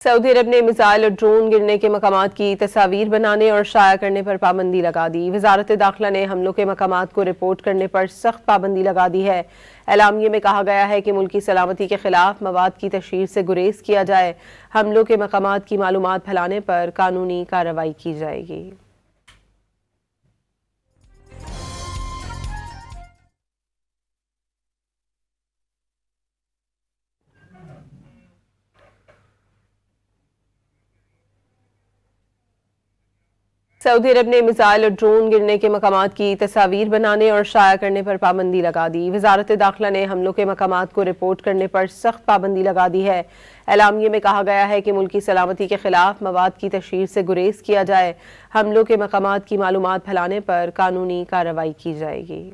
Saudi अरब ने missile और drone गिरने के मकामात की तस्वीर बनाने और शाया करने पर पाबंदी लगा दी। वजारत दाखिला ने हमलों के मकामात को रिपोर्ट करने पर सख्त पाबंदी लगा दी है। एलामिये में कहा गया है कि मुल्की सलामती के खिलाफ मवाद की तशहीर से गुरेज किया जाए। हमलों के मकामात की मालूमात फैलाने पर कानूनी कार्रवाई की जाएगी। सऊदी अरब ने मिसाइल और ड्रोन गिरने के मकामात की तस्वीर बनाने और शाया करने पर पाबंदी लगा दी। वजारत दाखिला ने हमलों के मकामात को रिपोर्ट करने पर सख्त पाबंदी लगा दी है। एलामिये में कहा गया है कि मुल्की सलामती के खिलाफ मवाद की तशहीर से गुरेज किया जाए। हमलों के मकामात की मालूमात फैलाने पर कानूनी कार्रवाई की जाएगी।